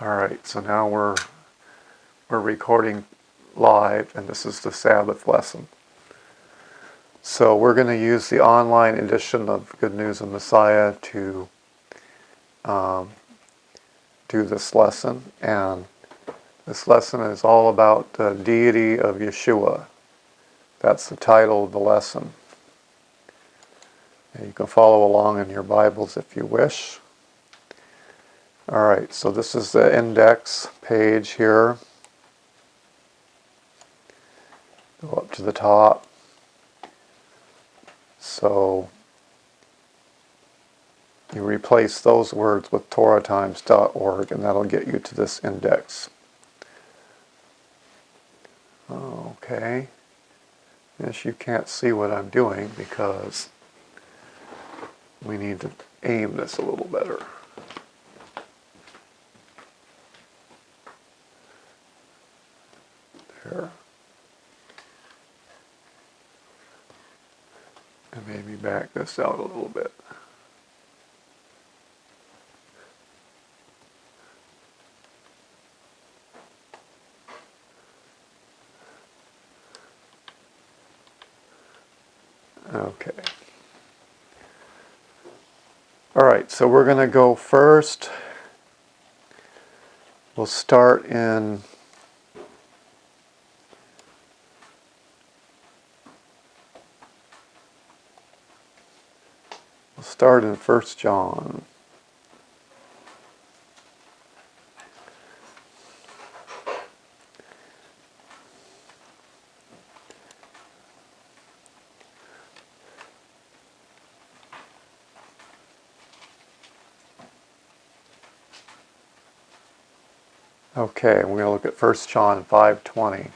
Alright, so now we're recording live, and this is the Sabbath lesson. So we're going to use the online edition of Good News of Messiah to do this lesson, and this lesson is all about the Deity of Yeshua. That's the title of the lesson. And you can follow along in your Bibles if you wish. Alright, so this is the index page here. Go up to the top. So you replace those words with torahtimes.org, and that'll get you to this index. Okay. Yes, you can't see what I'm doing because we need to aim this a little better. There. And maybe back this out a little bit. Okay. Alright, so we're going to go first. We'll start in Start in 1 John. Okay, we're going to look at 1 John 5:20.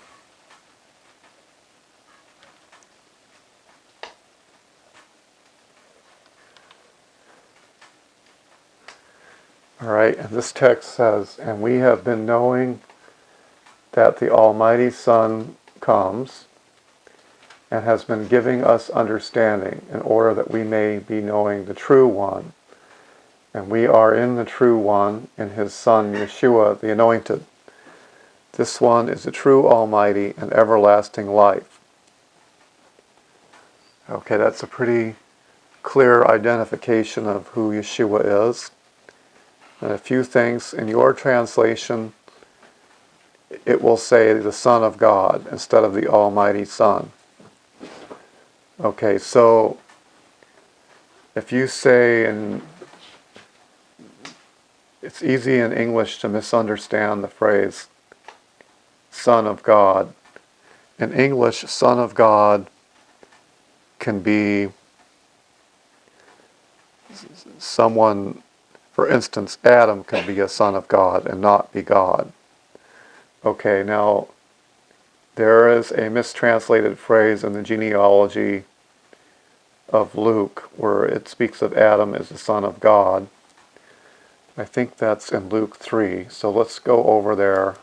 Alright, and this text says, "And we have been knowing that the Almighty Son comes, and has been giving us understanding, in order that we may be knowing the true one. And we are in the true one, in his Son Yeshua, the Anointed. This one is the true Almighty and everlasting life." Okay, that's a pretty clear identification of who Yeshua is. And a few things in your translation, it will say the Son of God instead of the Almighty Son. Okay, so if you say, and it's easy in English to misunderstand the phrase Son of God. In English, Son of God can be someone. For instance, Adam can be a son of God and not be God. Okay, now there is a mistranslated phrase in the genealogy of Luke where it speaks of Adam as the son of God. I think that's in Luke 3. So let's go over there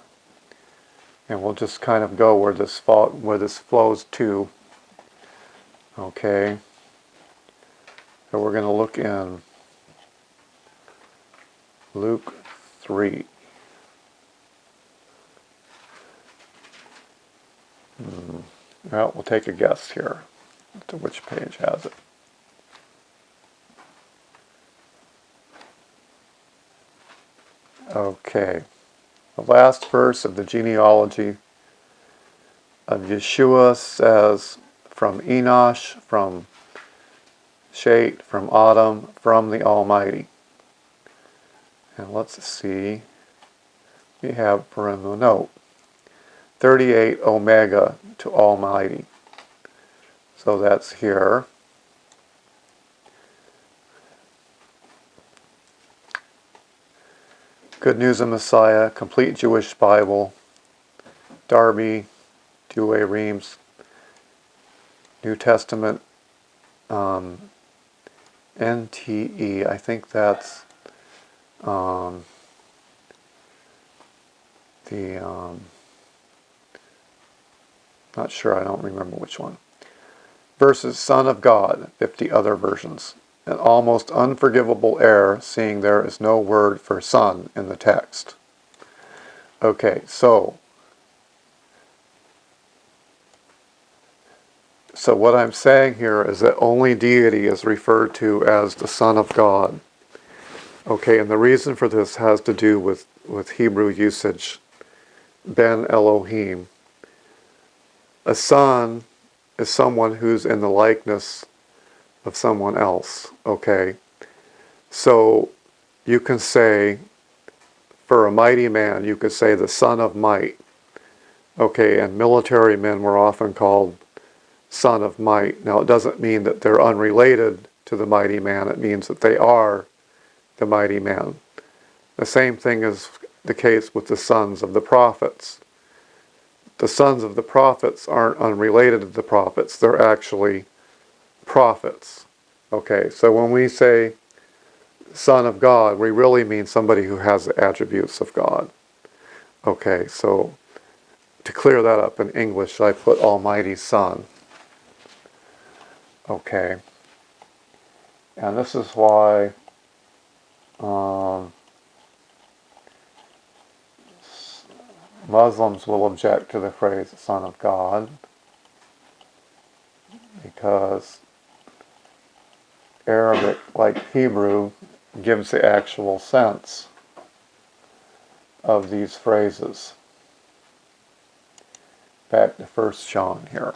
and we'll just kind of go where this flows to. Okay. So we're going to look in Luke 3. Well, we'll take a guess here to which page has it. Okay. The last verse of the genealogy of Yeshua says, "From Enosh, from Shet, from Adam, from the Almighty." And let's see, we have for in the note, 38 Omega to Almighty. So that's here. Good News of Messiah, Complete Jewish Bible, Darby, Douay Reams, New Testament, NTE, I think that's not sure, I don't remember which one. Versus Son of God, 50 other versions. An almost unforgivable error, seeing there is no word for son in the text. Okay, so what I'm saying here is that only deity is referred to as the Son of God. Okay, and the reason for this has to do with Hebrew usage. Ben Elohim. A son is someone who's in the likeness of someone else. Okay, so you can say, for a mighty man, you could say the son of might. Okay, and military men were often called son of might. Now, it doesn't mean that they're unrelated to the mighty man. It means that they are the mighty man. The same thing is the case with the sons of the prophets. The sons of the prophets aren't unrelated to the prophets. They're actually prophets. Okay, so when we say Son of God, we really mean somebody who has the attributes of God. Okay, so to clear that up in English, I put Almighty Son. Okay, and this is why Muslims will object to the phrase Son of God, because Arabic, like Hebrew, gives the actual sense of these phrases. Back to 1 John here.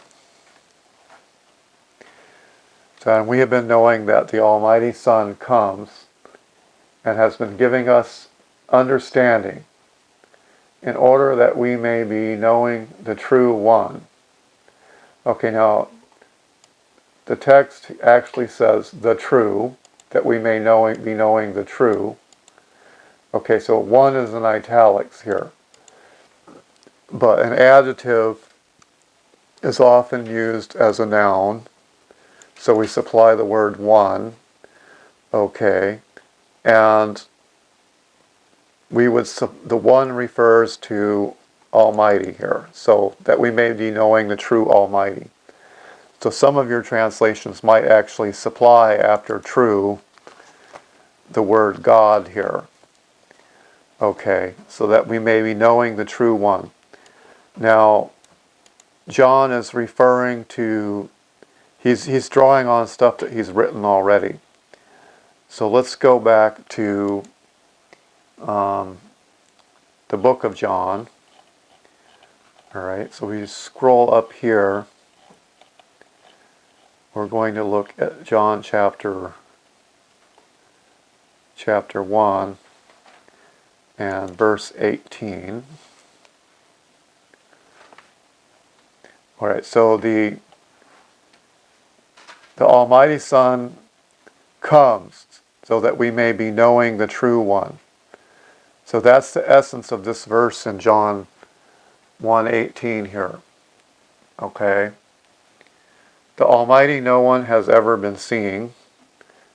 So, and we have been knowing that the Almighty Son comes and has been giving us understanding in order that we may be knowing the true one. Okay, now the text actually says the true, that we may be knowing the true. Okay, so one is in italics here. But an adjective is often used as a noun, so we supply the word one. Okay, and we would, the one refers to Almighty here, so that we may be knowing the true Almighty. So some of your translations might actually supply after true the word God here. Okay, so that we may be knowing the true one. Now, John is referring to, he's drawing on stuff that he's written already. So let's go back to the book of John. All right, so we scroll up here. We're going to look at John chapter 1 and verse 18. All right, so the Almighty Son comes so that we may be knowing the true one. So that's the essence of this verse in John 1:18 here. Okay? The Almighty no one has ever been seeing.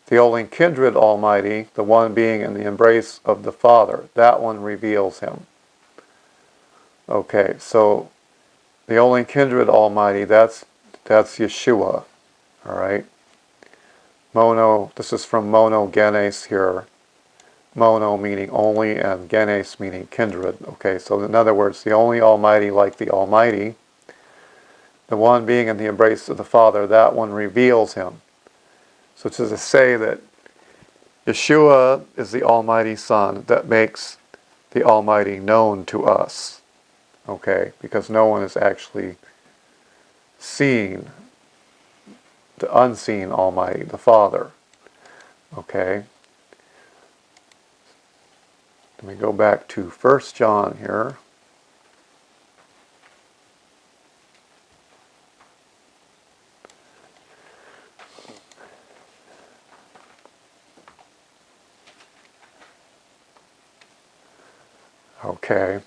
The only kindred Almighty, the one being in the embrace of the Father, that one reveals him. Okay, so the only kindred Almighty, that's Yeshua. All right? This is from monogenes here. Mono meaning only and genes meaning kindred. Okay, so in other words, the only Almighty like the Almighty, the one being in the embrace of the Father, that one reveals him. So it's to say that Yeshua is the Almighty Son that makes the Almighty known to us. Okay, because no one has actually seen the unseen Almighty, the Father. Okay. Let me go back to 1 John here. Okay.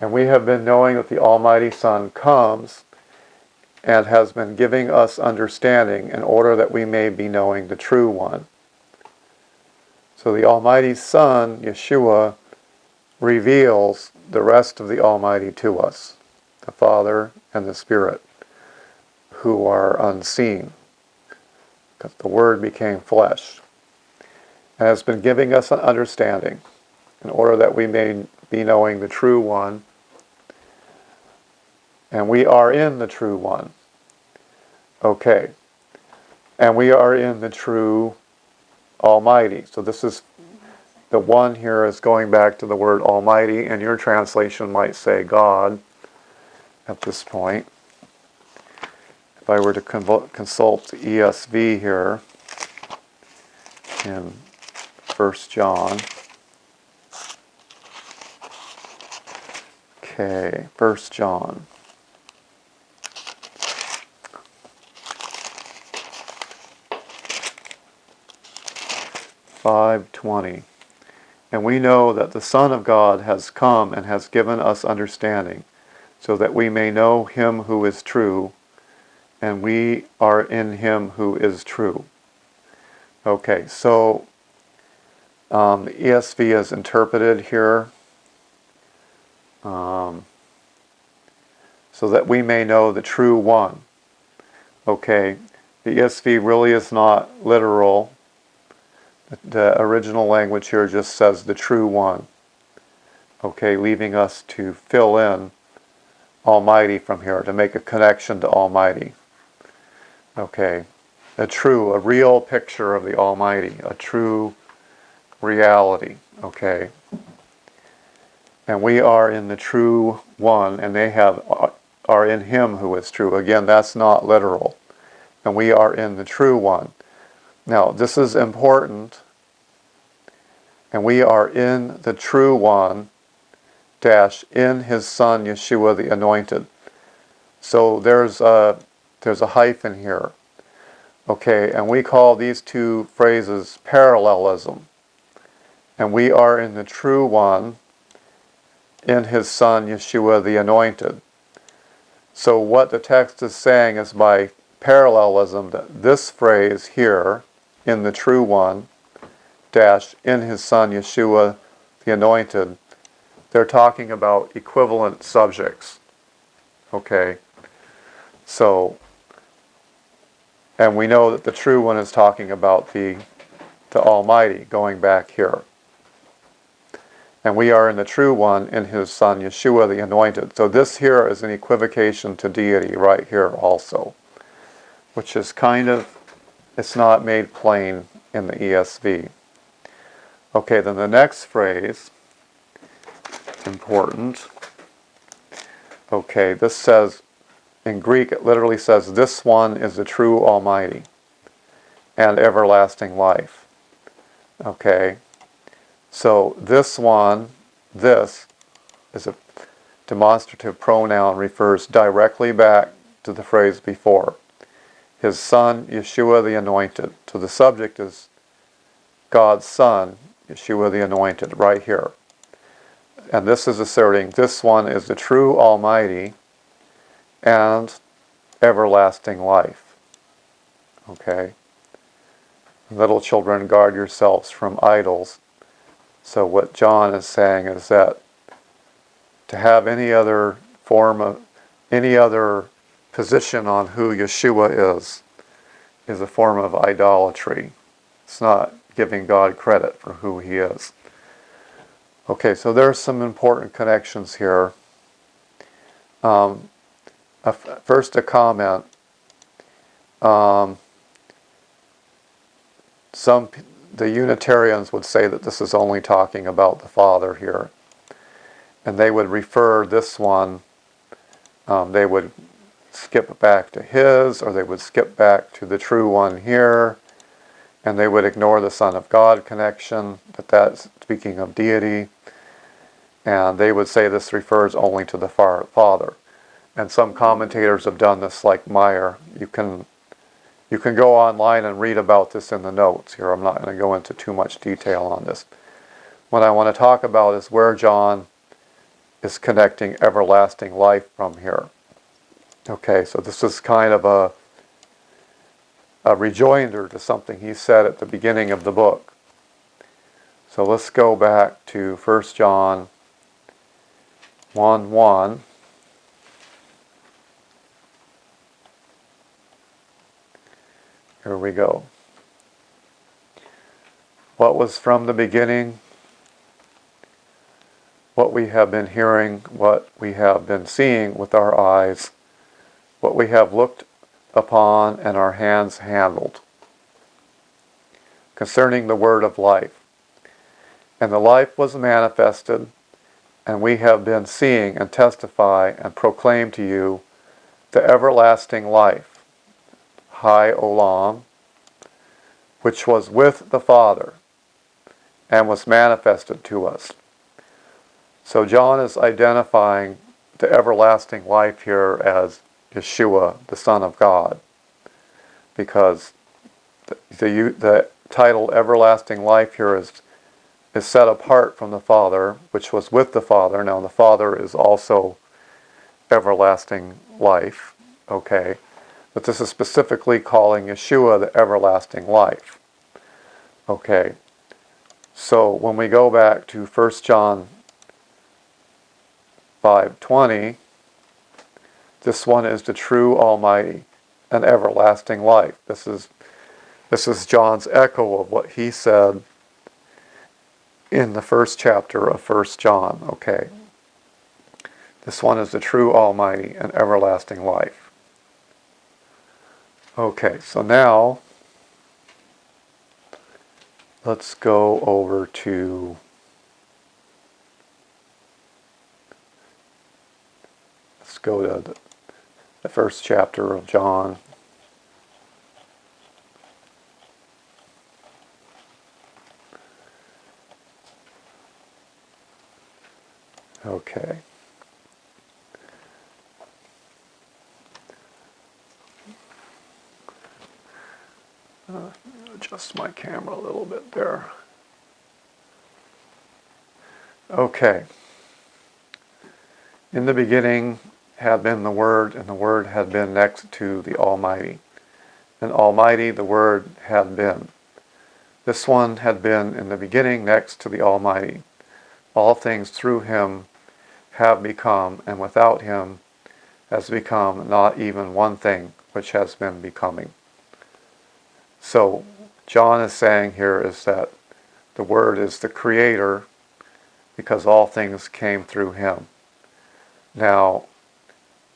And we have been knowing that the Almighty Son comes and has been giving us understanding in order that we may be knowing the true one. So the Almighty Son, Yeshua, reveals the rest of the Almighty to us, the Father and the Spirit, who are unseen, because the Word became flesh, and has been giving us an understanding in order that we may be knowing the true one. And we are in the true one. Okay. And we are in the true Almighty. So this is, the one here is going back to the word Almighty, and your translation might say God at this point. If I were to consult the ESV here in 1 John. Okay, 1 John. 5:20. And we know that the Son of God has come and has given us understanding, so that we may know him who is true, and we are in him who is true. Okay, so the ESV is interpreted here, so that we may know the true one. Okay, the ESV really is not literal. The original language here just says the true one. Okay, leaving us to fill in Almighty from here, to make a connection to Almighty. Okay, a real picture of the Almighty, a true reality. Okay, and we are in the true one, and they are in him who is true. Again, that's not literal. And we are in the true one. Now, this is important. And we are in the true one, in his Son, Yeshua the Anointed. So there's a hyphen here. Okay, and we call these two phrases parallelism. And we are in the true one, in his Son, Yeshua the Anointed. So what the text is saying is, by parallelism, that this phrase here, in the true one, in his Son, Yeshua the Anointed, they're talking about equivalent subjects. Okay? So, and we know that the true one is talking about the Almighty, going back here. And we are in the true one, in his Son, Yeshua the Anointed. So this here is an equivocation to deity right here also, which is it's not made plain in the ESV. Okay, then the next phrase, important. Okay, this says, in Greek it literally says, this one is the true Almighty and everlasting life. Okay, so this is a demonstrative pronoun, refers directly back to the phrase before. His Son, Yeshua the Anointed. So the subject is God's Son, Yeshua the Anointed, right here. And this is asserting this one is the true Almighty and everlasting life. Okay? Little children, guard yourselves from idols. So what John is saying is that to have any other position on who Yeshua is a form of idolatry. It's not giving God credit for who he is. Okay, so there's some important connections here. First, a comment. The Unitarians would say that this is only talking about the Father here. And they would refer this one, they would skip back to his, or they would skip back to the true one here, and they would ignore the Son of God connection, but that's speaking of deity, and they would say this refers only to the Father. And some commentators have done this, like Meyer. You can go online and read about this in the notes here. I'm not going to go into too much detail on this. What I want to talk about is where John is connecting everlasting life from here. Okay, so this is kind of a rejoinder to something he said at the beginning of the book. So let's go back to 1 John 1:1. Here we go. What was from the beginning? What what we have been hearing, what we have been seeing with our eyes, what we have looked upon and our hands handled, concerning the word of life. And the life was manifested, and we have been seeing and testify and proclaim to you the everlasting life, Hi Olam, which was with the Father and was manifested to us. So John is identifying the everlasting life here as Yeshua, the Son of God, because the title everlasting life here is set apart from the Father, which was with the Father. Now the Father is also everlasting life, okay? But this is specifically calling Yeshua the everlasting life. Okay, so when we go back to 1 John 5:20, this one is the true, almighty, and everlasting life. This is John's echo of what he said in the first chapter of 1 John, okay? This one is the true, almighty, and everlasting life. Okay, so now let's go over to the first chapter of John. Okay. Adjust my camera a little bit there. Okay. In the beginning had been the Word, and the Word had been next to the Almighty. And Almighty, the Word, had been. This one had been in the beginning next to the Almighty. All things through him have become, and without him has become not even one thing which has been becoming. So John is saying here is that the Word is the Creator because all things came through him. Now,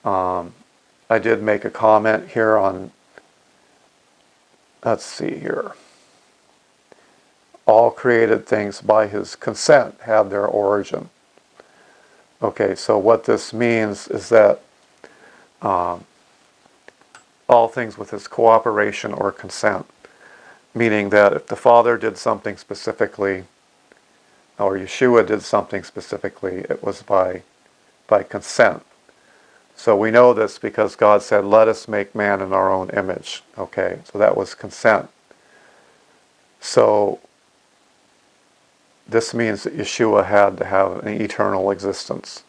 I did make a comment here on, let's see here. All created things by his consent have their origin. Okay, so what this means is that all things with his cooperation or consent, meaning that if the Father did something specifically, or Yeshua did something specifically, it was by consent. So we know this because God said, let us make man in our own image. Okay, so that was consent. So this means that Yeshua had to have an eternal existence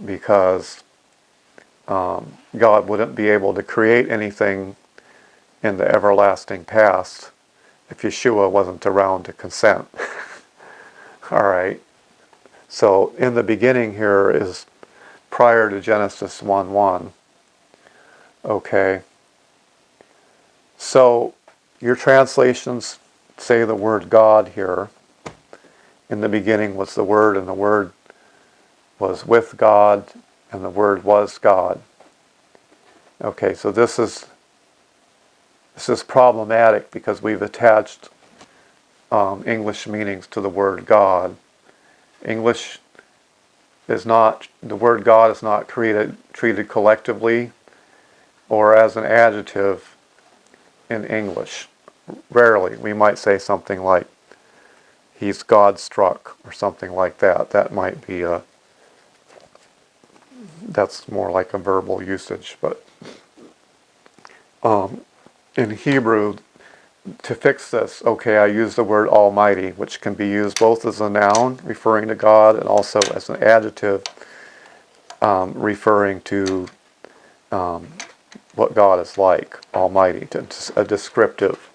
because God wouldn't be able to create anything in the everlasting past if Yeshua wasn't around to consent. All right. So in the beginning here is prior to Genesis 1:1. Okay. So your translations say the word God here. In the beginning was the Word, and the Word was with God, and the Word was God. Okay, so this is problematic because we've attached English meanings to the word God. English is not, the word God is not treated collectively or as an adjective in English. Rarely. We might say something like, he's God-struck, or something like that. That might be that's more like a verbal usage. But in Hebrew, to fix this, okay, I use the word Almighty, which can be used both as a noun, referring to God, and also as an adjective, referring to what God is like, Almighty, a descriptive.